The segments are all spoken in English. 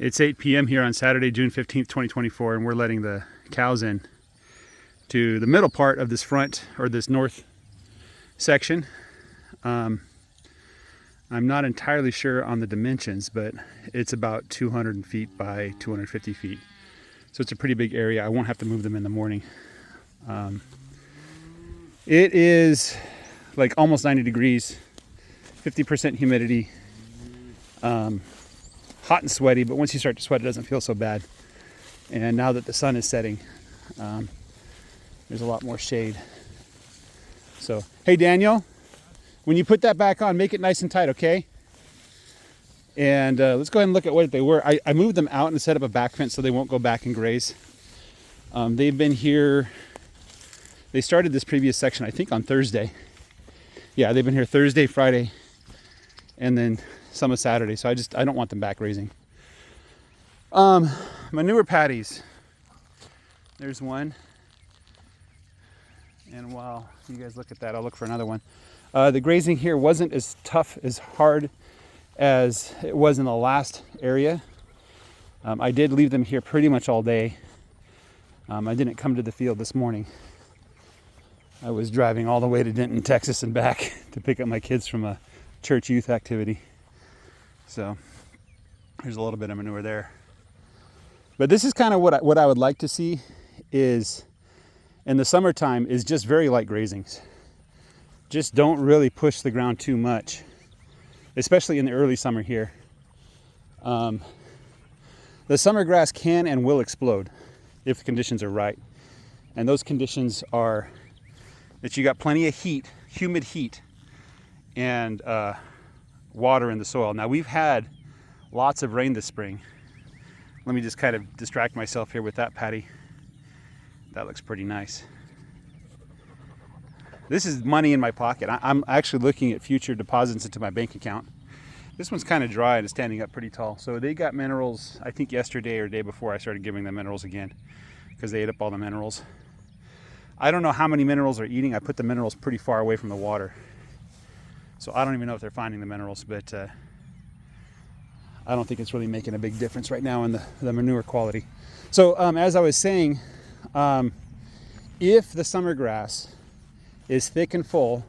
It's 8 p.m. here on Saturday, June 15th, 2024, and we're letting the cows in to the middle part of this front, or this north section. I'm not entirely sure on the dimensions, but it's about 200 feet by 250 feet. So it's a pretty big area. I won't have to move them in the morning. It is like almost 90 degrees, 50% humidity. Hot and sweaty, but once you start to sweat, it doesn't feel so bad. And now that the sun is setting, there's a lot more shade. So, hey Daniel, when you put that back on, make it nice and tight, okay? And let's go ahead and look at what they were. I moved them out and set up a back fence so they won't go back and graze. They've been here. They started this previous section, I think, on Thursday. Yeah, they've been here Thursday, Friday, and then some of Saturday. So I don't want them back grazing. Manure patties. There's one. And while you guys look at that, I'll look for another one. The grazing here wasn't as tough, as hard as it was in the last area. I did leave them here pretty much all day. I didn't come to the field this morning. I was driving all the way to Denton, Texas and back to pick up my kids from a church youth activity. So there's a little bit of manure there. But this is kind of what I would like to see is, in the summertime, is just very light grazings. Just don't really push the ground too much, especially in the early summer here. The summer grass can and will explode if the conditions are right. And those conditions are that you got plenty of heat, humid heat, and water in the soil. Now we've had lots of rain this spring. Let me just kind of distract myself here with that patty. That looks pretty nice. This is money in my pocket. I'm actually looking at future deposits into my bank account. This one's kind of dry and is standing up pretty tall. So they got minerals, I think yesterday or day before I started giving them minerals again, because they ate up all the minerals. I don't know how many minerals they're eating. I put the minerals pretty far away from the water. So I don't even know if they're finding the minerals, but I don't think it's really making a big difference right now in the manure quality. So as I was saying, if the summer grass is thick and full,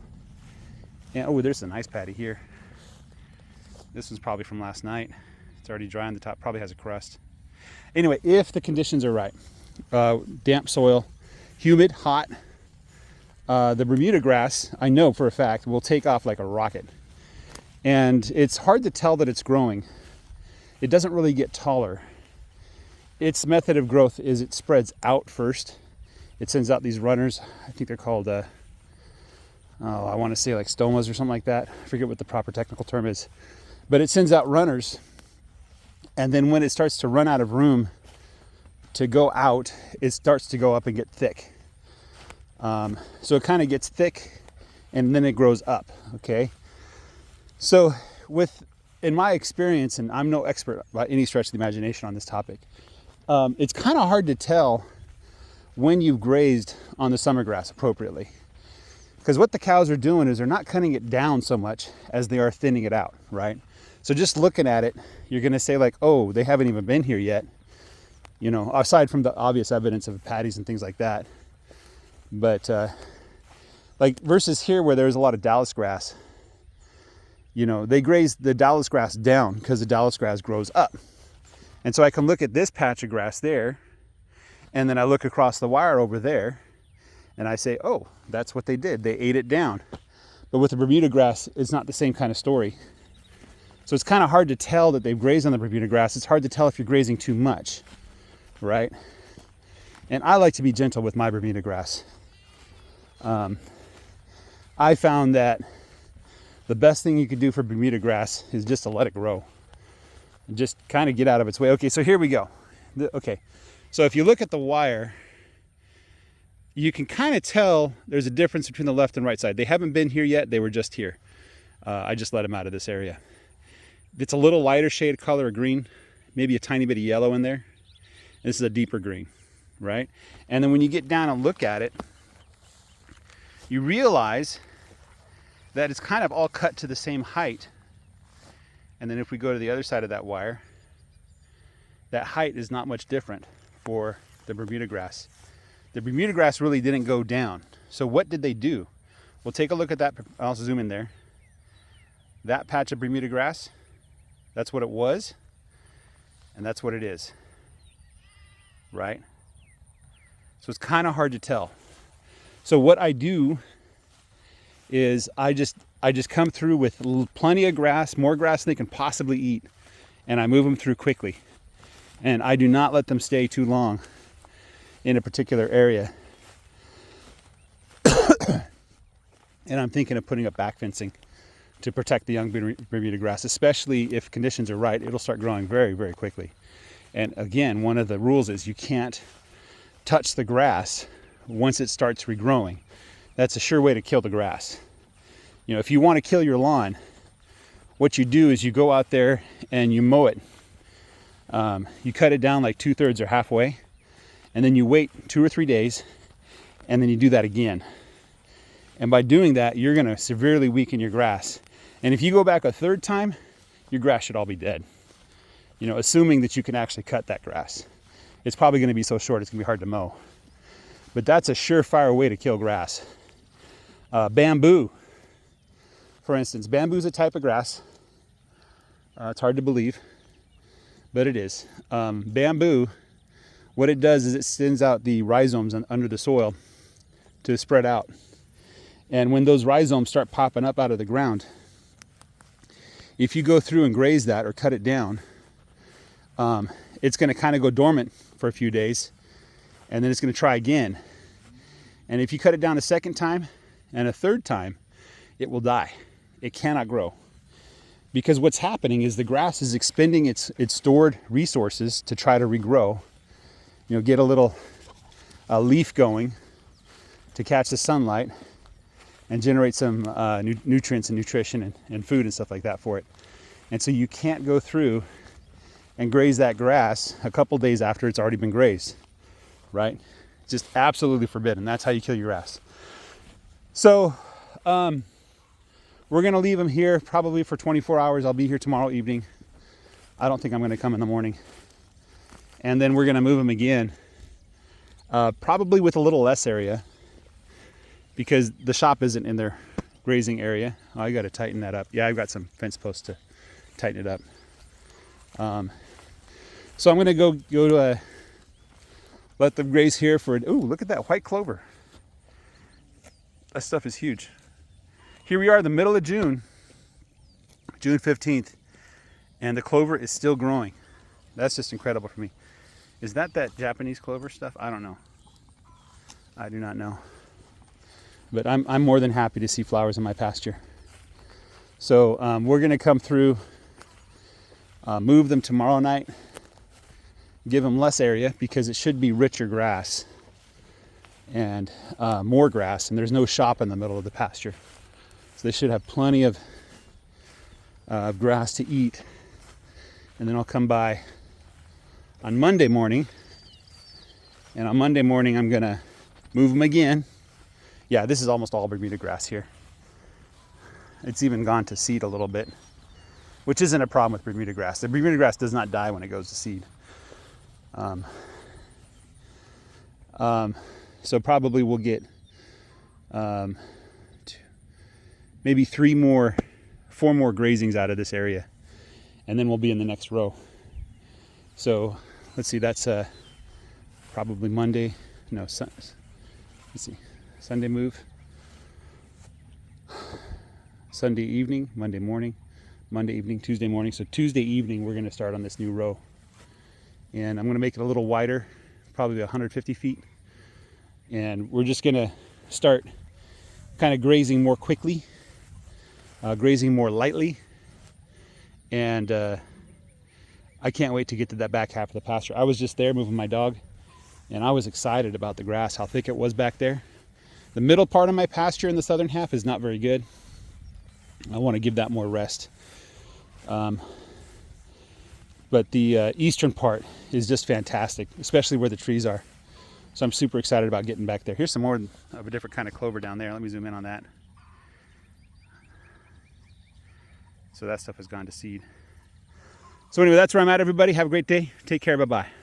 and oh, there's a nice patty here. This one's probably from last night. It's already dry on the top, probably has a crust. Anyway, if the conditions are right, damp soil, humid, hot, the bermuda grass, I know for a fact, will take off like a rocket. And it's hard to tell that it's growing. It doesn't really get taller. Its method of growth is it spreads out first. It sends out these runners. I think they're called, I want to say like stomas or something like that. I forget what the proper technical term is. But it sends out runners. And then when it starts to run out of room to go out, it starts to go up and get thick. So it kind of gets thick and then it grows up, okay? So in my experience, and I'm no expert by any stretch of the imagination on this topic, it's kind of hard to tell when you've grazed on the summer grass appropriately. Because what the cows are doing is they're not cutting it down so much as they are thinning it out, right? So just looking at it, you're gonna say like, oh, they haven't even been here yet. You know, aside from the obvious evidence of patties and things like that. But like versus here where there's a lot of Dallas grass, you know, they graze the Dallas grass down because the Dallas grass grows up. And so I can look at this patch of grass there, and then I look across the wire over there, and I say, oh, that's what they did. They ate it down. But with the Bermuda grass, it's not the same kind of story. So it's kind of hard to tell that they've grazed on the Bermuda grass. It's hard to tell if you're grazing too much, right? And I like to be gentle with my Bermuda grass. I found that the best thing you could do for Bermuda grass is just to let it grow. And just kind of get out of its way. Okay, so here we go. Okay, so if you look at the wire, you can kind of tell there's a difference between the left and right side. They haven't been here yet, they were just here. I just let them out of this area. It's a little lighter shade of color of green, maybe a tiny bit of yellow in there. This is a deeper green, right? And then when you get down and look at it, you realize that it's kind of all cut to the same height. And then if we go to the other side of that wire, that height is not much different for the Bermuda grass. The Bermuda grass really didn't go down. So what did they do? Well, take a look at that. I'll zoom in there. That patch of Bermuda grass, that's what it was, and that's what it is, right? So it's kind of hard to tell. So what I do is I just come through with plenty of grass, more grass than they can possibly eat, and I move them through quickly. And I do not let them stay too long in a particular area. And I'm thinking of putting up back fencing to protect the young Bermuda grass, especially if conditions are right. It'll start growing very, very quickly. And again, one of the rules is you can't touch the grass once it starts regrowing. That's a sure way to kill the grass. You know, if you want to kill your lawn, what you do is you go out there and you mow it. You cut it down like 2/3 or halfway, and then you wait 2 or 3 days, and then you do that again. And by doing that, you're going to severely weaken your grass. And if you go back a third time, your grass should all be dead. You know, assuming that you can actually cut that grass. It's probably going to be so short it's going to be hard to mow. But that's a surefire way to kill grass. Bamboo, for instance. Bamboo is a type of grass. It's hard to believe, but it is. Bamboo, what it does is it sends out the rhizomes under the soil to spread out. And when those rhizomes start popping up out of the ground, if you go through and graze that or cut it down, it's going to kind of go dormant for a few days, and then it's going to try again. And if you cut it down a second time and a third time, it will die. It cannot grow. Because what's happening is the grass is expending its stored resources to try to regrow, you know, get a little leaf going to catch the sunlight and generate some nutrients and nutrition and food and stuff like that for it. And so you can't go through and graze that grass a couple days after it's already been grazed, right? Just absolutely forbidden. That's how you kill your grass. So we're going to leave them here probably for 24 hours. I'll be here tomorrow evening. I don't think I'm going to come in the morning. And then we're going to move them again, probably with a little less area, because the shop isn't in their grazing area. Oh, I got to tighten that up. Yeah, I've got some fence posts to tighten it up. So I'm going to go to let them graze here for, ooh, look at that white clover. That stuff is huge. Here we are, the middle of June, June 15th, and the clover is still growing. That's just incredible for me. Is that Japanese clover stuff? I don't know. I do not know. But I'm more than happy to see flowers in my pasture. So we're going to come through, move them tomorrow night, give them less area because it should be richer grass and more grass, and there's no shop in the middle of the pasture. So they should have plenty of grass to eat. And then I'll come by on Monday morning, and on Monday morning I'm going to move them again. Yeah, this is almost all Bermuda grass here. It's even gone to seed a little bit, which isn't a problem with Bermuda grass. The Bermuda grass does not die when it goes to seed. So probably we'll get maybe 4 more grazings out of this area, and then we'll be in the next row. So let's see, that's probably Monday. No, let's see. Sunday move, Sunday evening, Monday morning, Monday evening, Tuesday morning. So Tuesday evening, we're going to start on this new row. And I'm going to make it a little wider, probably 150 feet. And we're just going to start kind of grazing more quickly, grazing more lightly. And I can't wait to get to that back half of the pasture. I was just there moving my dog, and I was excited about the grass, how thick it was back there. The middle part of my pasture in the southern half is not very good. I want to give that more rest. But the eastern part is just fantastic, especially where the trees are. So I'm super excited about getting back there. Here's some more of a different kind of clover down there. Let me zoom in on that. So that stuff has gone to seed. So anyway, that's where I'm at, everybody. Have a great day. Take care. Bye-bye.